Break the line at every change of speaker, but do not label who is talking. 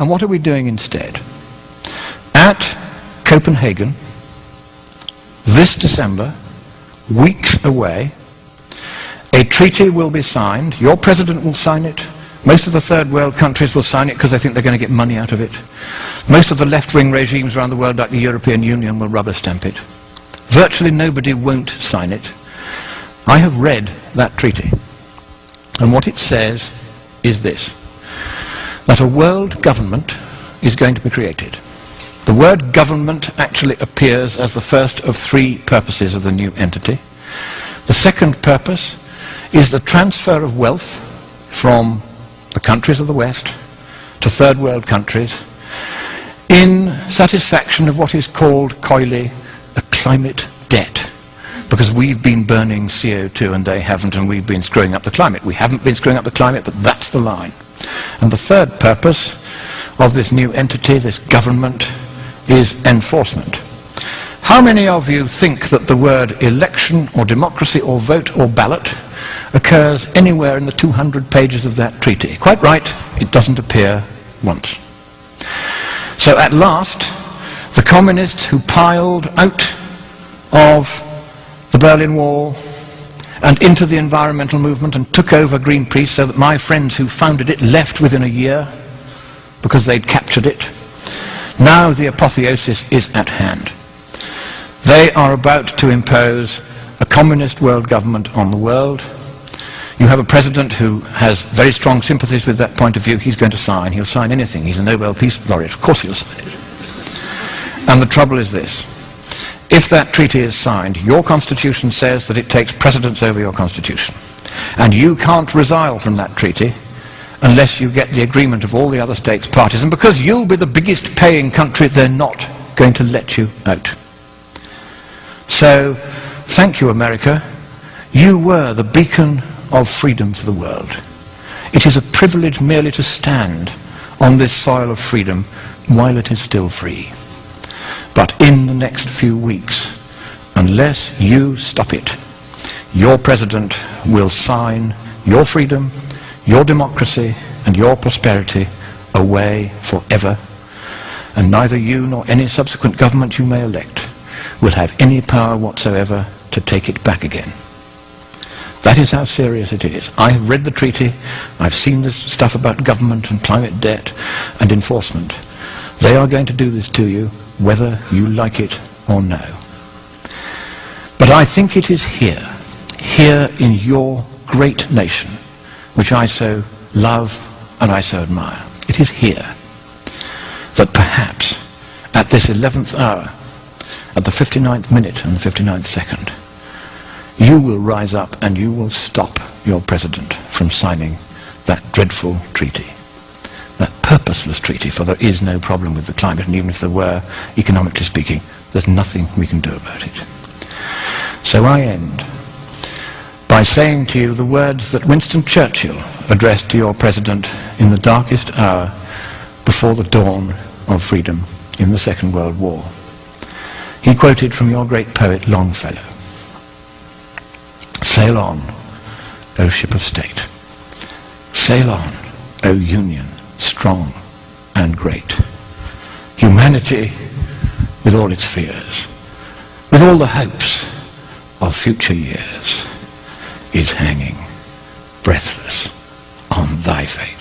And what are we doing instead? At Copenhagen, this December, weeks away, a treaty will be signed. Your president will sign it. Most of the third world countries will sign it because they think they're going to get money out of it. Most of the left-wing regimes around the world, like the European Union, will rubber stamp it. Virtually nobody won't sign it. I have read that treaty, and what it says is this: that a world government is going to be created. The word government actually appears as the first of three purposes of the new entity. The second purpose is the transfer of wealth from the countries of the West to third world countries in satisfaction of what is called coyly a climate debt, because we've been burning CO2 and they haven't, and we've been screwing up the climate. We haven't been screwing up the climate, but that's the line. And the third purpose of this new entity, this government, is enforcement. How many of you think that the word election or democracy or vote or ballot occurs anywhere in the 200 pages of that treaty? Quite right, it doesn't appear once. So at last, the communists who piled out of the Berlin Wall and into the environmental movement and took over Greenpeace, so that my friends who founded it left within a year because they'd captured it. Now the apotheosis is at hand. They are about to impose a communist world government on the world. You have a president who has very strong sympathies with that point of view. He's going to sign. He'll sign anything. He's a Nobel Peace Laureate. Of course he'll sign it. And the trouble is this: if that treaty is signed, your constitution says that it takes precedence over your constitution. And you can't resile from that treaty unless you get the agreement of all the other states parties. And because you'll be the biggest paying country, they're not going to let you out. So, thank you, America. You were the beacon of freedom for the world. It is a privilege merely to stand on this soil of freedom while it is still free. But in the next few weeks, unless you stop it, your president will sign your freedom, your democracy, and your prosperity away forever, and neither you nor any subsequent government you may elect will have any power whatsoever to take it back again. That is how serious it is. I have read the treaty. I've seen this stuff about government and climate debt and enforcement. They are going to do this to you, whether you like it or no. But I think it is here in your great nation, which I so love and I so admire, it is here that perhaps at this 11th hour, at the 59th minute and the 59th second, you will rise up and you will stop your president from signing that dreadful treaty, that purposeless treaty, for there is no problem with the climate, and even if there were, economically speaking, there's nothing we can do about it. So I end by saying to you the words that Winston Churchill addressed to your president in the darkest hour before the dawn of freedom in the Second World War. He quoted from your great poet Longfellow: "Sail on, O ship of state. Sail on, O Union, strong and great. Humanity, with all its fears, with all the hopes of future years, is hanging breathless on thy fate."